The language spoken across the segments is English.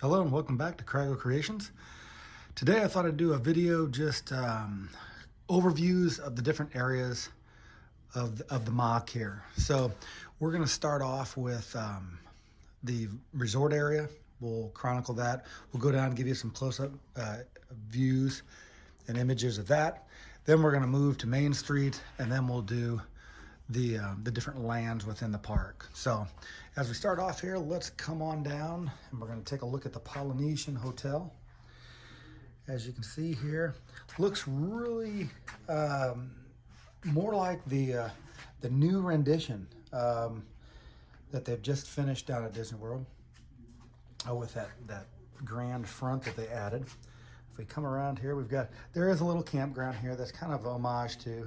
Hello and welcome back to Craggle Creations. Today I thought I'd do a video just overviews of the different areas of the MOC here. So we're going to start off with the resort area. We'll chronicle that. We'll go down and give you some close-up views and images of that. Then we're going to move to Main Street, and then we'll do the different lands within the park. So as we start off here, let's come on down and we're going to take a look at the Polynesian Hotel. As you can see here, looks really more like the new rendition that they've just finished down at Disney World with that grand front that they added. If we come around here, there is a little campground here that's kind of homage to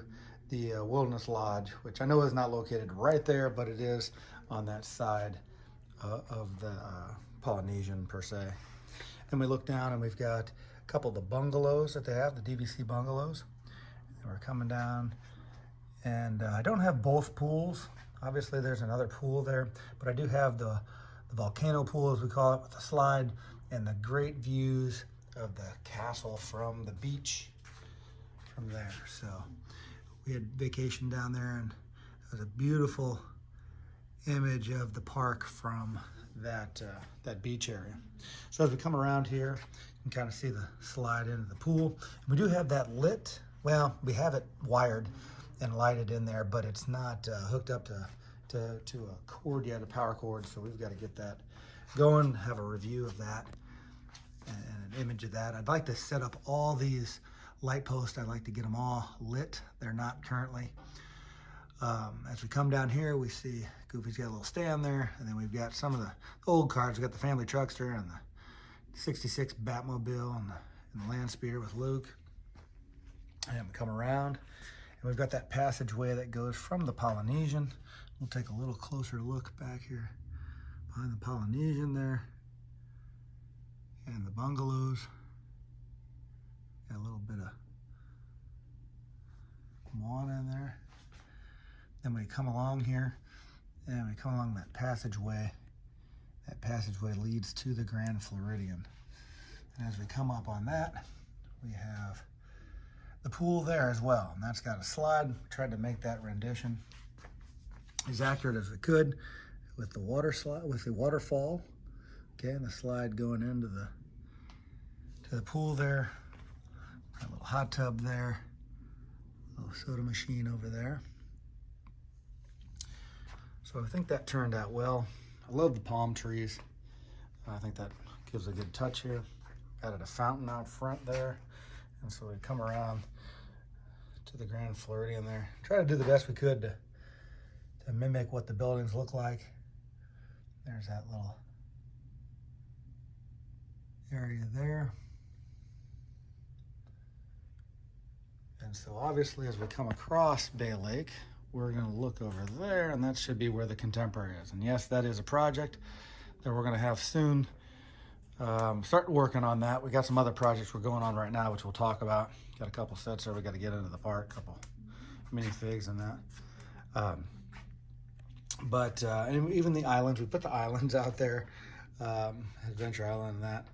the Wilderness Lodge, which I know is not located right there, but it is on that side of the Polynesian per se. Then we look down and we've got a couple of the bungalows that they have, the DVC bungalows. And we're coming down, and I don't have both pools. Obviously there's another pool there, but I do have the volcano pool, as we call it, with the slide and the great views of the castle from the beach from there. So we had vacation down there, and it was a beautiful image of the park from that beach area. So as we come around here, you can kind of see the slide into the pool. We do have that lit. Well, we have it wired and lighted in there, but it's not hooked up to a cord yet, a power cord. So we've got to get that going, have a review of that and an image of that. I'd like to set up all these light posts. I'd like to get them all lit. They're not currently. As we come down here, we see Goofy's got a little stand there, and then we've got some of the old cars. We've got the family truckster and the 66 Batmobile and the Land Speeder with Luke. And we come around, and we've got that passageway that goes from the Polynesian. We'll take a little closer look back here behind the Polynesian there, and the bungalows. Got a little bit of Moana in there. Then we come along here, and we come along that passageway. That passageway leads to the Grand Floridian. And as we come up on that, we have the pool there as well. And that's got a slide. We tried to make that rendition as accurate as we could with the water slide, with the waterfall. Okay, and the slide going into the pool there. Got a little hot tub there. A little soda machine over there. So I think that turned out well. I love the palm trees. I think that gives a good touch here. Added a fountain out front there. And so we come around to the Grand Floridian there. Try to do the best we could to mimic what the buildings look like. There's that little area there. And so obviously as we come across Bay Lake, we're going to look over there, and that should be where the Contemporary is. And yes, that is a project that we're going to have soon. Start working on that. We got some other projects we're going on right now, which we'll talk about. Got a couple sets there we got to get into the park, a couple minifigs and that. And even the islands, we put the islands out there, Adventure Island and that,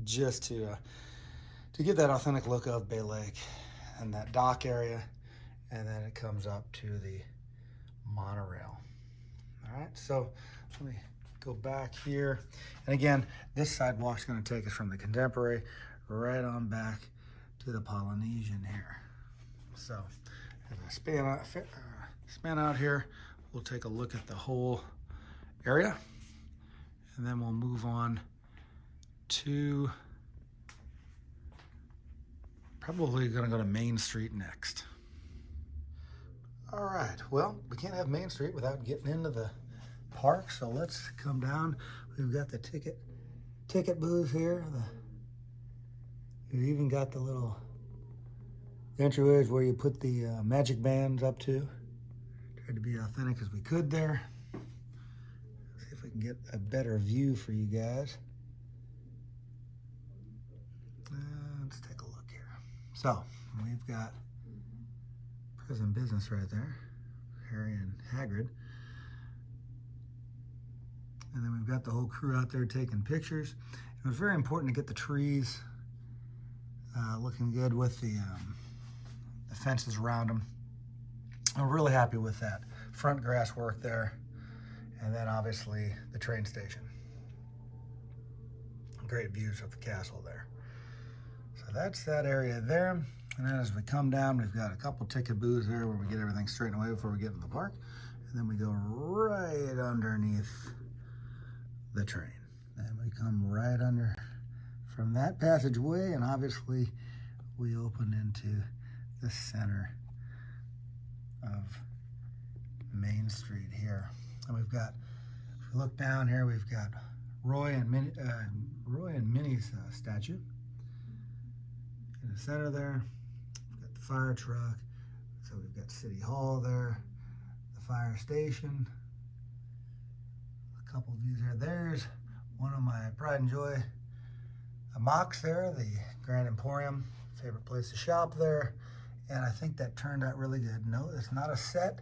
just to get that authentic look of Bay Lake and that dock area. And then it comes up to the monorail. All right, so let me go back here. And again, this sidewalk's gonna take us from the Contemporary right on back to the Polynesian here. So as I span out here, we'll take a look at the whole area, and then we'll move on to probably gonna go to Main Street next. All right, well, we can't have Main Street without getting into the park, so let's come down. We've got the ticket booths here. You've even got the little entryways where you put the magic bands up to. Tried to be authentic as we could there. See if we can get a better view for you guys. Let's take a look here. So we've got Prison Business right there, Harry and Hagrid. And then we've got the whole crew out there taking pictures. It was very important to get the trees looking good with the fences around them. I'm really happy with that. Front grass work there. And then obviously the train station. Great views of the castle there. So that's that area there. And then as we come down, we've got a couple ticket booths there where we get everything straightened away before we get in the park. And then we go right underneath the train. And we come right under from that passageway, and obviously we open into the center of Main Street here. And we've got, if you look down here, we've got Roy and Minnie's statue in the center there. We've got the fire truck. So we've got City Hall there, the fire station. A couple views there. There's one of my pride and joy mocks there, the Grand Emporium, favorite place to shop there. And I think that turned out really good. No, it's not a set.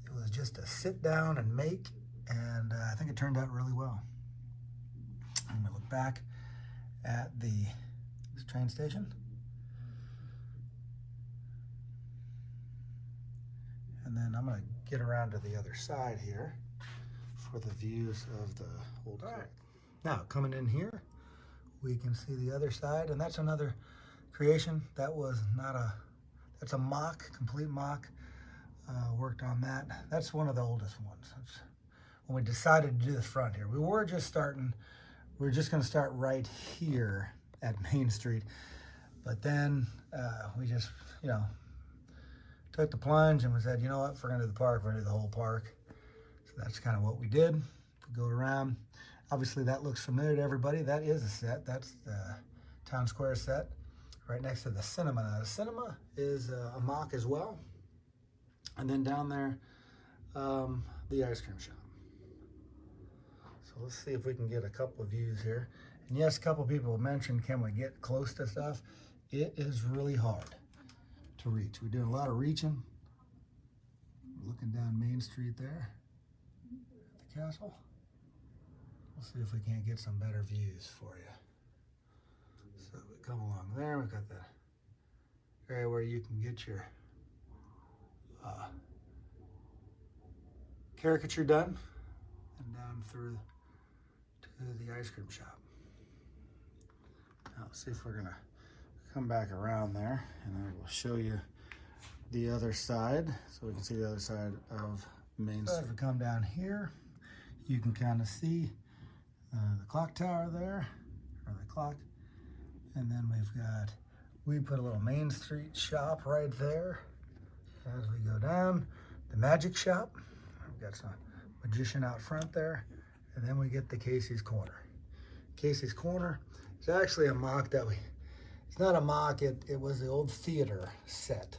It was just a sit down and make, and I think it turned out really well. And we look back at this train station. And then I'm going to get around to the other side here for the views of the old track. Now, coming in here, we can see the other side, and that's another creation. That was not a, that's a mock, complete mock. Worked on that. That's one of the oldest ones. That's when we decided to do the front here. We were just starting, we were just going to start right here at Main Street, but then we just, you know, took the plunge and we said, you know what, if we're going to do the park, we're going to do the whole park. So that's kind of what we did. We go around. Obviously, that looks familiar to everybody. That is a set. That's the Town Square set right next to the cinema. Now, the cinema is a mock as well. And then down there, the ice cream shop. So let's see if we can get a couple of views here. And yes, a couple of people mentioned, can we get close to stuff? It is really hard to reach. We're doing a lot of reaching. We're looking down Main Street there at the castle. We'll see if we can't get some better views for you. So we come along there. We've got the area where you can get your caricature done, and down through to the ice cream shop. Now let's see if we're gonna come back around there, and I will show you the other side so we can see the other side of Main Street. As we come down here, you can kind of see the clock tower there, or the clock, and then we put a little Main Street shop right there. As we go down, the magic shop. We've got some magician out front there. And then we get the Casey's Corner. Casey's Corner is actually a mock that it's not a mock, it was the old theater set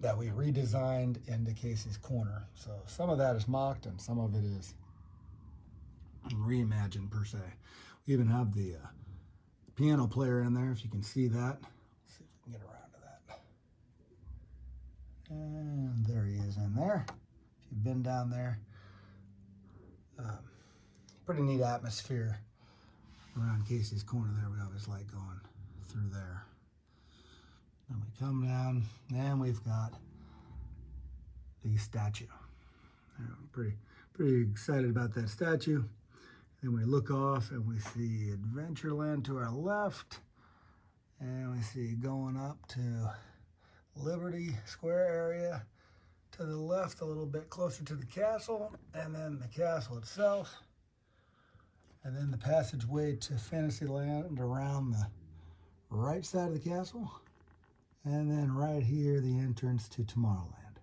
that we redesigned into Casey's Corner. So some of that is mocked and some of it is reimagined per se. We even have the piano player in there, if you can see that. Let's see if we can get around to that. And there he is in there. If you've been down there, pretty neat atmosphere around Casey's Corner there. We always like going through there. Then we come down and we've got the statue. I'm pretty excited about that statue. Then we look off and we see Adventureland to our left, and we see going up to Liberty Square area to the left, a little bit closer to the castle, and then the castle itself, and then the passageway to Fantasyland around the right side of the castle, and then right here the entrance to Tomorrowland.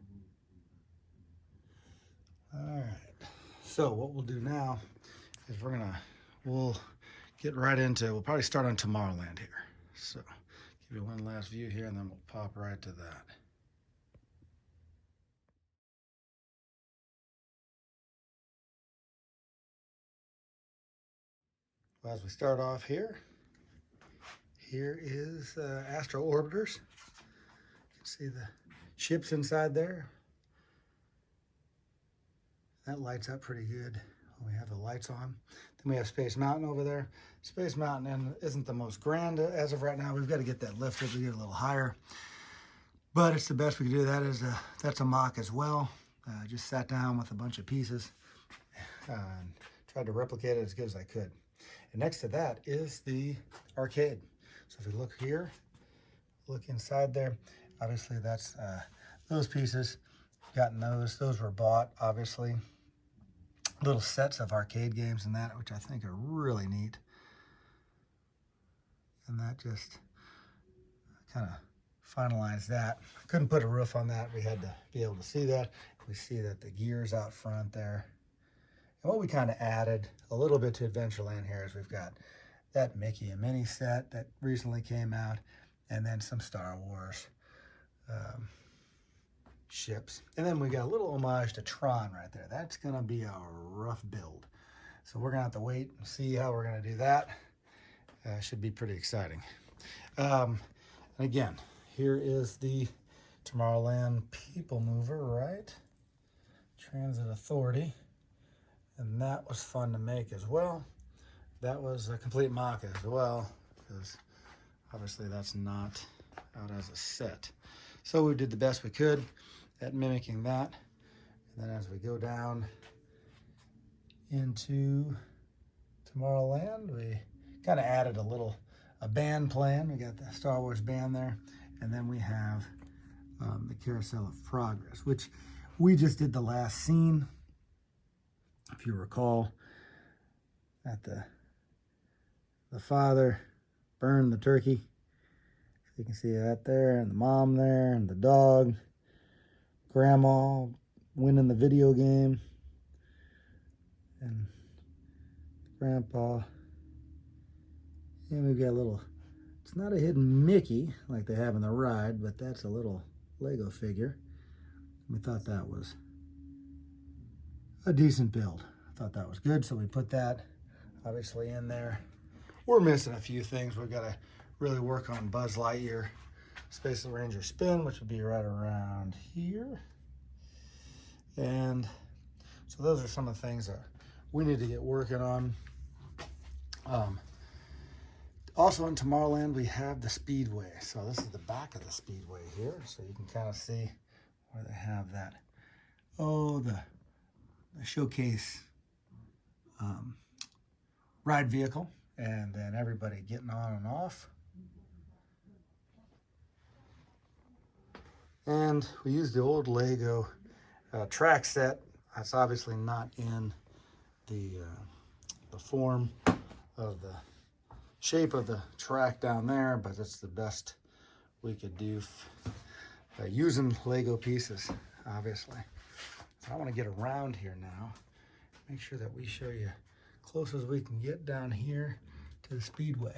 All right, so what we'll do now is we'll get right into, we'll probably start on Tomorrowland here. So give you one last view here and then we'll pop right to that. Well, as we start off here is Astro Orbiters. You can see the ships inside there. That lights up pretty good. We have the lights on. Then we have Space Mountain over there. Space Mountain isn't the most grand as of right now. We've got to get that lifted to get a little higher. But it's the best we can do. That's a mock as well. Just sat down with a bunch of pieces and tried to replicate it as good as I could. And next to that is the arcade. So if we look here, look inside there, obviously that's those pieces. Gotten those. Those were bought, obviously. Little sets of arcade games and that, which I think are really neat. And that just kind of finalized that. Couldn't put a roof on that. We had to be able to see that. We see that the gear's out front there. And what we kind of added a little bit to Adventureland here is we've got that Mickey and Minnie set that recently came out, and then some Star Wars ships. And then we got a little homage to Tron right there. That's going to be a rough build. So we're going to have to wait and see how we're going to do that. Should be pretty exciting. And again, here is the Tomorrowland People Mover, right? Transit Authority. And that was fun to make as well. That was a complete mock as well, because obviously that's not out as a set. So we did the best we could at mimicking that. And then as we go down into Tomorrowland, we kind of added a band playing. We got the Star Wars band there. And then we have the Carousel of Progress, which we just did the last scene. If you recall, at the father burned the turkey. So you can see that there, and the mom there, and the dog. Grandma winning the video game. And Grandpa. And we've got a little, it's not a hidden Mickey like they have in the ride, but that's a little Lego figure. We thought that was a decent build. I thought that was good, so we put that obviously in there. We're missing a few things. We've got to really work on Buzz Lightyear Space Ranger Spin, which would be right around here. And so those are some of the things that we need to get working on. Also in Tomorrowland, we have the Speedway. So this is the back of the Speedway here. So you can kind of see where they have that. Oh, the showcase ride vehicle. And then everybody getting on and off. And we used the old Lego track set. That's obviously not in the form of the shape of the track down there, but it's the best we could do using Lego pieces, obviously. So I want to get around here now, make sure that we show you close as we can get down here to the Speedway.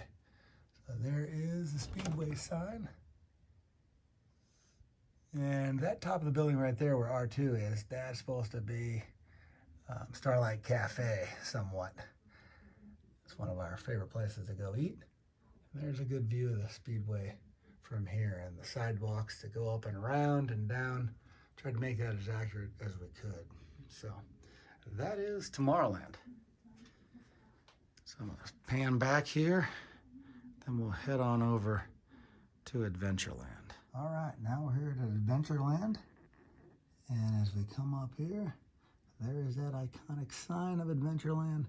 So there is the Speedway sign. And that top of the building right there where R2 is, that's supposed to be Starlight Cafe somewhat. It's one of our favorite places to go eat. And there's a good view of the Speedway from here, and the sidewalks to go up and around and down. Tried to make that as accurate as we could. So that is Tomorrowland. So I'm gonna pan back here, then we'll head on over to Adventureland. All right, now we're here at Adventureland, and as we come up here, there is that iconic sign of Adventureland,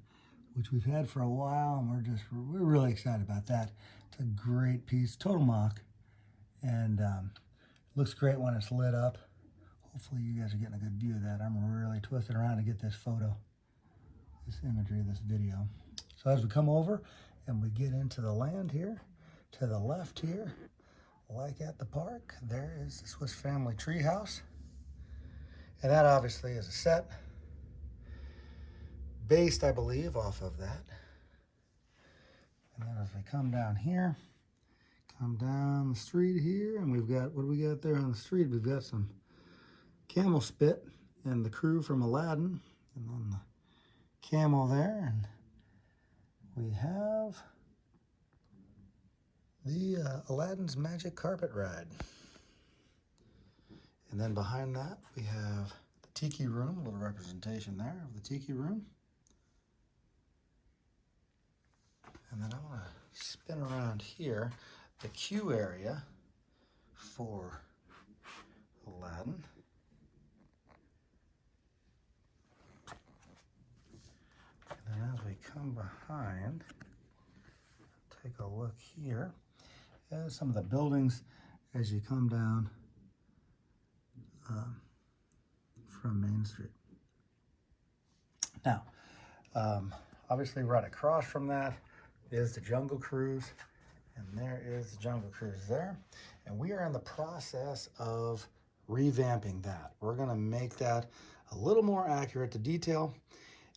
which we've had for a while, and we're really excited about that. It's a great piece, total mock, and looks great when it's lit up. Hopefully you guys are getting a good view of that. I'm really twisting around to get this photo, this imagery, this video. So as we come over and we get into the land here, to the left here, like at the park, there is the Swiss Family Treehouse. And that obviously is a set based, I believe, off of that. And then as we come down here, come down the street here, and we've got, what do we got there on the street? We've got some camel spit and the crew from Aladdin, and then the camel there, and we have the Aladdin's Magic Carpet Ride. And then behind that, we have the Tiki Room, a little representation there of the Tiki Room. And then I'm going to spin around here, the queue area for Aladdin. And then as we come behind, take a look here at some of the buildings as you come down from Main Street. Now, obviously right across from that is the Jungle Cruise, and there is the Jungle Cruise there. And we are in the process of revamping that. We're gonna make that a little more accurate to detail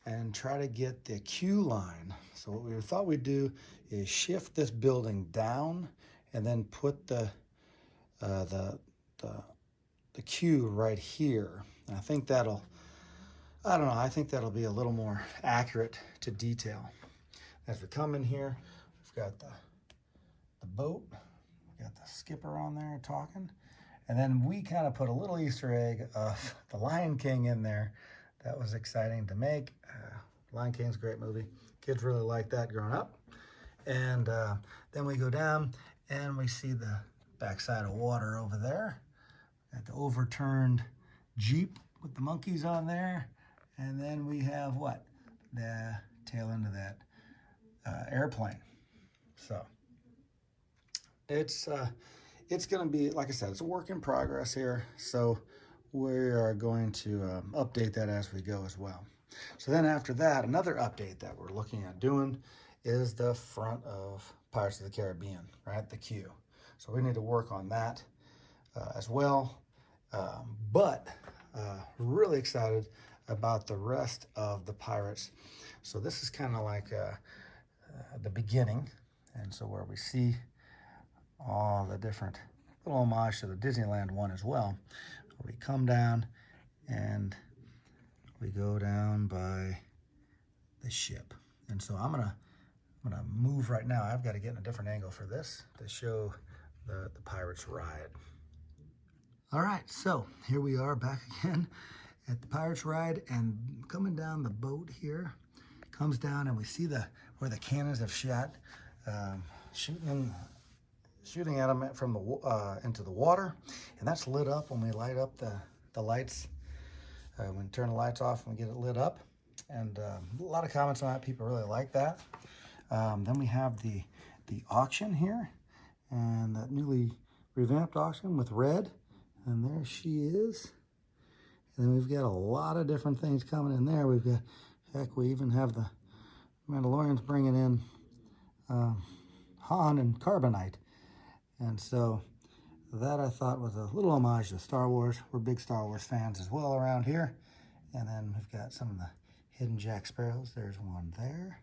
and try to get the queue line. So what we thought we'd do is shift this building down and then put the queue right here. And I think that'll, I don't know, I think that'll be a little more accurate to detail. As we come in here, we've got the boat, we've got the skipper on there talking, and then we kind of put a little Easter egg of the Lion King in there. That was exciting to make. Lion King's a great movie. Kids really like that growing up. And then we go down and we see the backside of water over there. Got the overturned Jeep with the monkeys on there. And then we have what? The tail end of that airplane. So it's going to be, like I said, it's a work in progress here. So we are going to update that as we go as well. So then after that, another update that we're looking at doing is the front of Pirates of the Caribbean, right? The queue. So we need to work on that as well. But really excited about the rest of the Pirates. So this is kind of like the beginning. And so where we see all the different little homage to the Disneyland one as well. We come down and we go down by the ship. And so I'm gonna move right now. I've got to get in a different angle for this to show the Pirates ride. All right, so here we are back again at the Pirates ride, and coming down the boat here, comes down and we see where the cannons have shot, shooting at them from the into the water, and that's lit up when we light up the lights. When we turn the lights off and we get it lit up, and a lot of comments on that. People really like that. Then we have the auction here, and that newly revamped auction with red, and there she is. And then we've got a lot of different things coming in there. We've got, heck, we even have the Mandalorians bringing in Han and Carbonite. And so that I thought was a little homage to Star Wars. We're big Star Wars fans as well around here. And then we've got some of the hidden Jack Sparrows. There's one there.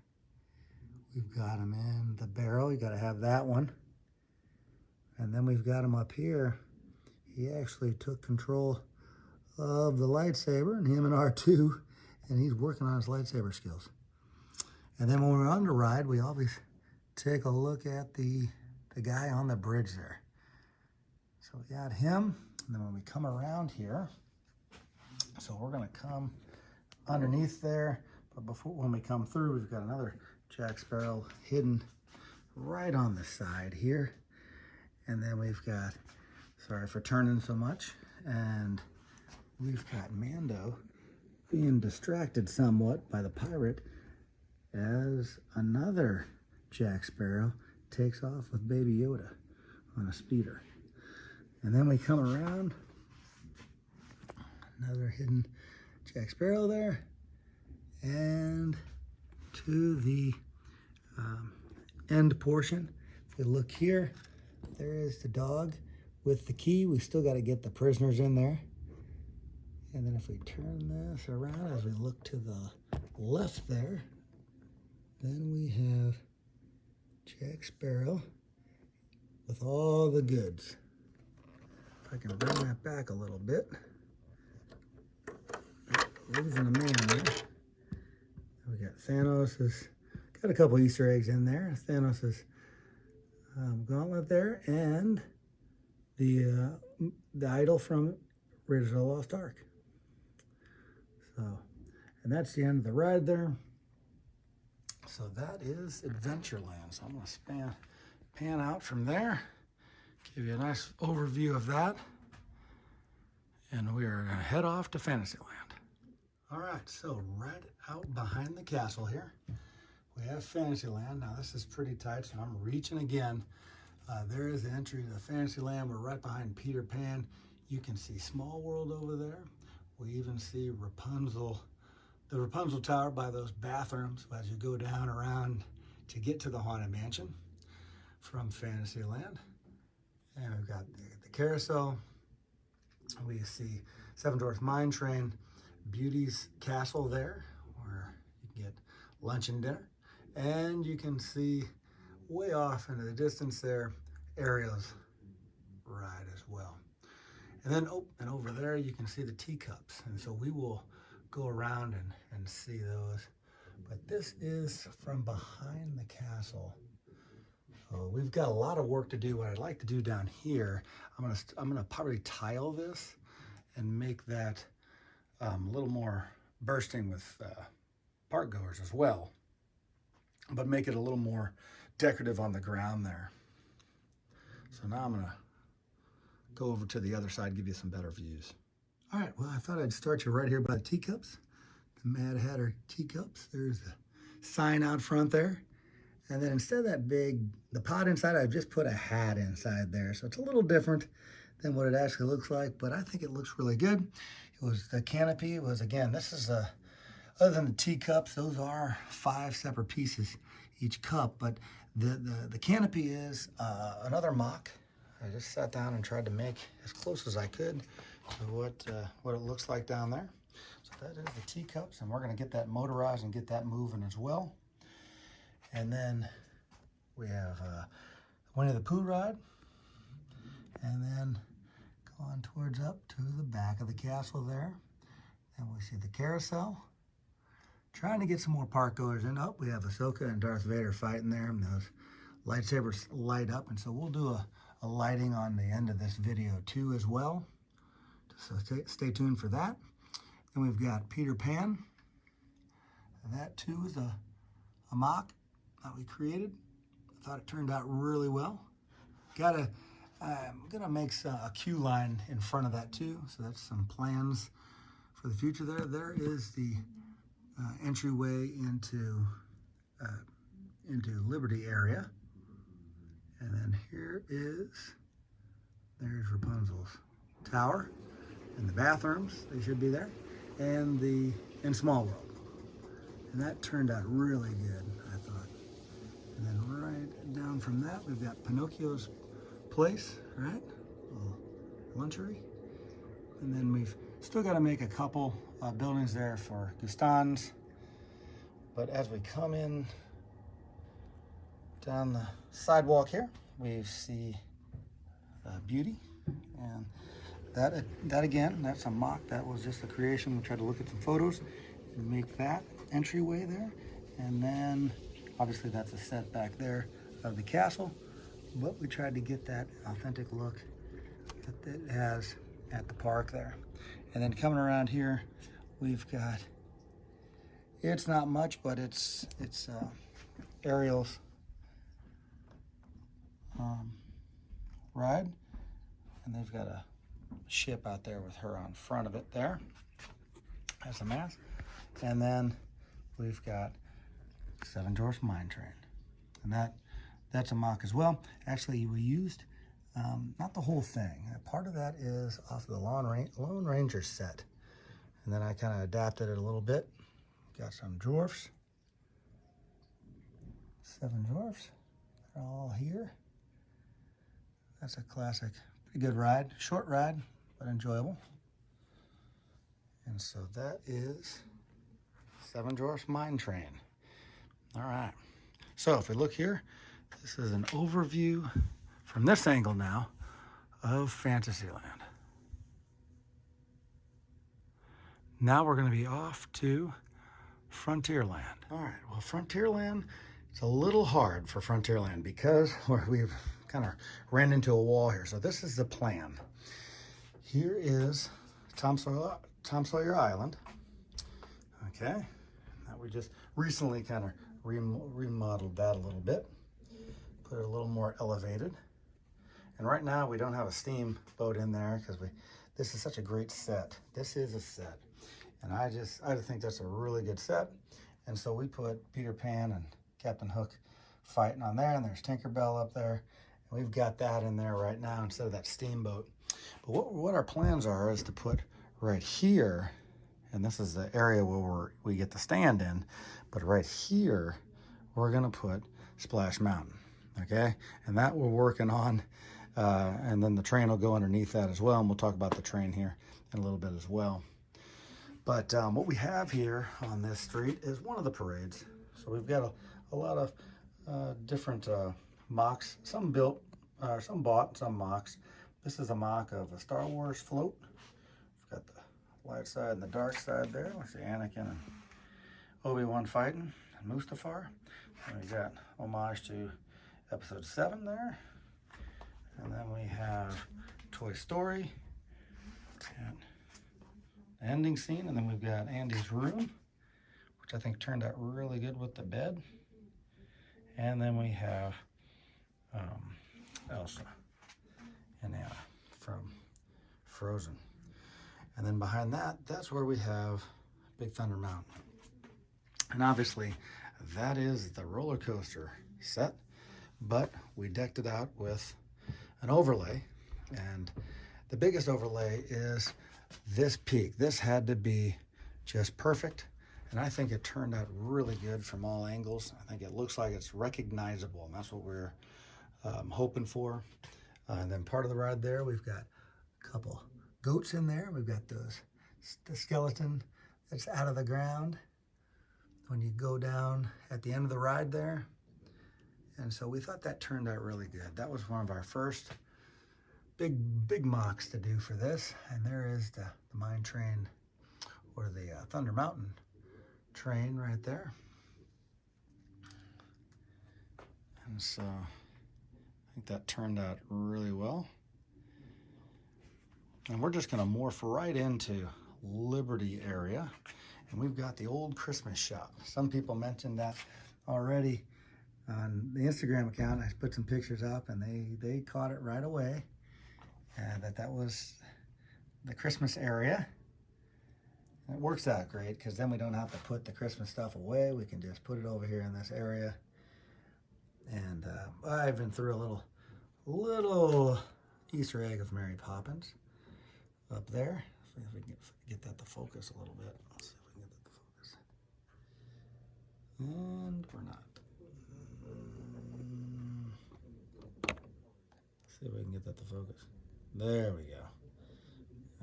We've got them in the barrel. You got to have that one. And then we've got him up here. He actually took control of the lightsaber, and him and R2, and he's working on his lightsaber skills. And then when we're on the ride, we always take a look at the guy on the bridge there. So we got him, and then when we come around here, so we're gonna come underneath there, but when we come through, we've got another Jack Sparrow hidden right on the side here. And then we've got, sorry for turning so much, and we've got Mando being distracted somewhat by the pirate as another Jack Sparrow takes off with Baby Yoda on a speeder. And then we come around, another hidden Jack Sparrow there, and to the end portion. If we look here, there is the dog with the key. We still got to get the prisoners in there. And then if we turn this around as we look to the left there, then we have Jack Sparrow with all the goods. If I can bring that back a little bit. Losing a man there. We got Thanos' got a couple Easter eggs in there. Thanos' gauntlet there, and the idol from Raiders of the Lost Ark. So, and that's the end of the ride there. so that is Adventureland. So I'm going to pan out from there, give you a nice overview of that, and we are going to head off to Fantasyland. All right, so right out behind the castle here, we have Fantasyland. Now this is pretty tight, so I'm reaching again. There is the entry to Fantasyland. We're right behind Peter Pan. You can see Small World over there. We even see Rapunzel, the Rapunzel Tower by those bathrooms as you go down around to get to the Haunted Mansion from Fantasyland. And we've got the carousel. We see Seven Dwarfs Mine Train, Beauty's Castle there, where you can get lunch and dinner. And you can see way off into the distance there, Ariel's ride as well. And then, and over there you can see the teacups. And so we will go around and see those. But this is from behind the castle. So we've got a lot of work to do. What I'd like to do down here, I'm gonna probably tile this and make that a little more bursting with park goers as well, but make it a little more decorative on the ground there. So now I'm gonna go over to the other side, give you some better views. All right, well, I thought I'd start you right here by the teacups, the Mad Hatter teacups. There's the sign out front there. And then instead of that the pot inside, I've just put a hat inside there. So it's a little different than what it actually looks like, but I think it looks really good. It was the canopy. It was, again, this is other than the teacups, those are 5 separate pieces each cup, but the canopy is another mock. I just sat down and tried to make as close as I could to what it looks like down there. So that is the teacups, and we're going to get that motorized and get that moving as well. And then we have Winnie the Pooh ride, and then go on towards up to the back of the castle there. And we see the carousel. Trying to get some more park goers in. Oh, we have Ahsoka and Darth Vader fighting there, and those lightsabers light up. And so we'll do a lighting on the end of this video too as well. So stay tuned for that. Then we've got Peter Pan. That too is a mock that we created. I thought it turned out really well. I'm gonna make a queue line in front of that too. So that's some plans for the future there. There is the entryway into Liberty area. And then there's Rapunzel's tower and the bathrooms, they should be there, and Small World. And that turned out really good, I thought. And then right down from that, we've got Pinocchio's place, right? A little lunchery. And then we've still got to make a couple buildings there for Gustan's. But as we come in down the sidewalk here, we see Beauty. And that again, that's a mock. That was just a creation. We tried to look at some photos and make that entryway there. And then obviously that's a set back there of the castle. But we tried to get that authentic look that it has at the park there. And then coming around here, we've got, it's not much, but it's Ariel's ride. And they've got a ship out there with her on front of it there as a mast. And then we've got Seven Dwarfs Mine Train. And that's a mock as well. Actually, we used not the whole thing. Part of that is off the Lone Ranger set. And then I kind of adapted it a little bit. Got some dwarfs. 7 dwarfs. They're all here. That's a classic, pretty good ride. Short ride, but enjoyable. And so that is Seven Dwarfs Mine Train. All right. So if we look here, this is an overview from this angle now of Fantasyland. Now we're going to be off to Frontierland. All right, well, Frontierland, it's a little hard for Frontierland because we've kind of ran into a wall here. So this is the plan. Here is Tom Sawyer Island. Okay, that we just recently kind of remodeled that a little bit, put it a little more elevated. And right now we don't have a steamboat in there because this is such a great set. This is a set. And I just think that's a really good set. And so we put Peter Pan and Captain Hook fighting on there, and there's Tinkerbell up there. And we've got that in there right now instead of that steamboat. But what our plans are is to put right here, and this is the area where we get the stand in, but right here, we're gonna put Splash Mountain, okay? And that we're working on, and then the train will go underneath that as well, and we'll talk about the train here in a little bit as well. But what we have here on this street is one of the parades. So we've got a lot of different mocks, some built, some bought, some mocks. This is a mock of a Star Wars float. We've got the light side and the dark side there. We see Anakin and Obi-Wan fighting, and Mustafar. And we got homage to Episode 7 there. And then we have Toy Story. And the ending scene, and then we've got Andy's room, which I think turned out really good with the bed. And then we have Elsa and Anna from Frozen. And then behind that, that's where we have Big Thunder Mountain. And obviously, that is the roller coaster set, but we decked it out with an overlay. And the biggest overlay is this peak. This had to be just perfect. And I think it turned out really good from all angles. I think it looks like it's recognizable, and that's what we're hoping for. And then part of the ride there, we've got a couple goats in there. We've got the skeleton that's out of the ground when you go down at the end of the ride there. And so we thought that turned out really good. That was one of our first big mocks to do for this. And there is the mine train, or the Thunder Mountain train right there. And so I think that turned out really well. And we're just gonna morph right into Liberty area. And we've got the old Christmas shop. Some people mentioned that already on the Instagram account. I put some pictures up, and they caught it right away. That was the Christmas area. And it works out great because then we don't have to put the Christmas stuff away. We can just put it over here in this area. And I even threw a little Easter egg of Mary Poppins up there. See if we can get that to focus a little bit. Let's see if we can get that to focus. And we're not. Let's see if we can get that to focus. There we go.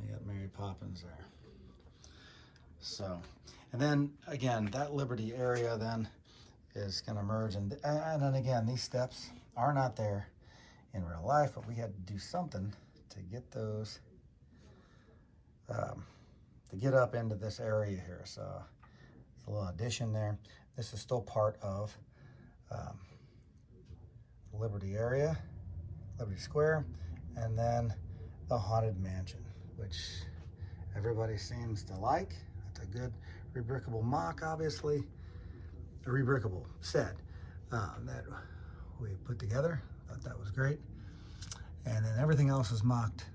I got Mary Poppins there. So, and then again, that Liberty area then is going to merge. And then again, these steps are not there in real life, but we had to do something to get those, to get up into this area here. So, it's a little addition there. This is still part of Liberty area, Liberty Square, and then the Haunted Mansion, which everybody seems to like. It's a good rebrickable mock, obviously. A rebrickable set that we put together. Thought that was great. And then everything else is mocked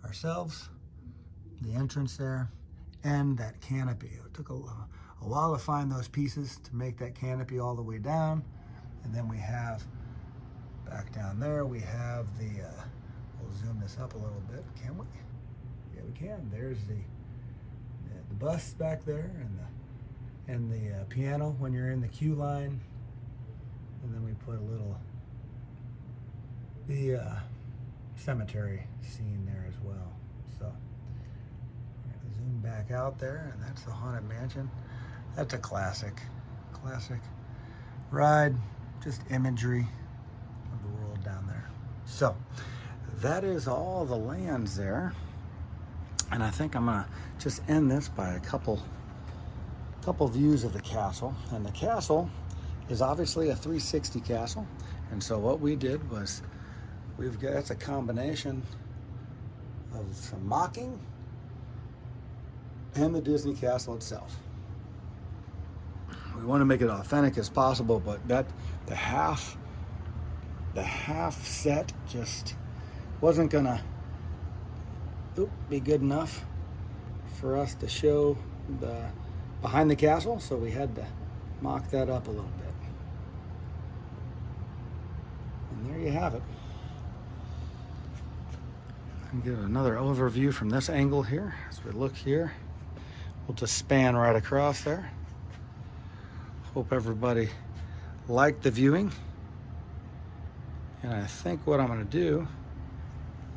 ourselves. The entrance there and that canopy. It took a while to find those pieces to make that canopy all the way down. And then we have, back down there, we have the, we'll zoom this up a little bit, can we? Yeah, we can. There's the bus back there, and the piano when you're in the queue line. And then we put a little, the cemetery scene there as well. So we're gonna zoom back out there, and that's the Haunted Mansion. That's a classic ride, just imagery of the world down there. So that is all the lands there. And I think I'm gonna just end this by a couple views of the castle. And the castle is obviously a 360 castle. And so what we did was, that's a combination of some mocking and the Disney castle itself. We want to make it authentic as possible, but that the half set just wasn't gonna be good enough for us to show the behind the castle, so we had to mock that up a little bit. And there you have it. And give another overview from this angle here. As we look here, we'll just span right across there. Hope everybody liked the viewing. And I think what I'm going to do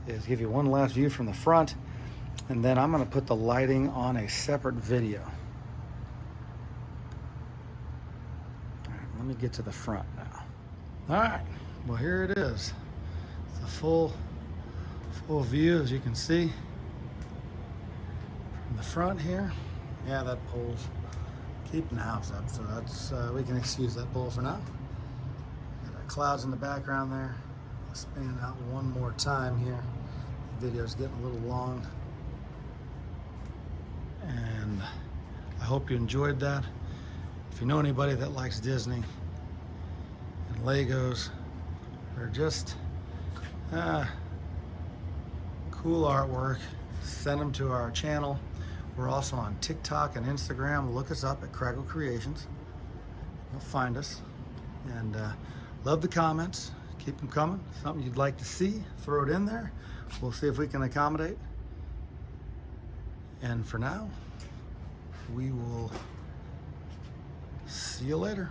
is give you one last view from the front, and then I'm going to put the lighting on a separate video. All right, let me get to the front now. All right, well, here it is. It's a full view, as you can see from the front here. Yeah, that pole's keeping the house up, so that's we can excuse that pole for now. Got our clouds in the background there. I'll span out one more time here. The video's getting a little long, and I hope you enjoyed that. If you know anybody that likes Disney and Legos, or just cool artwork, send them to our channel. We're also on TikTok and Instagram. Look us up at Craggle Creations. You'll find us. And love the comments. Keep them coming. Something you'd like to see, throw it in there. We'll see if we can accommodate. And for now, we will see you later.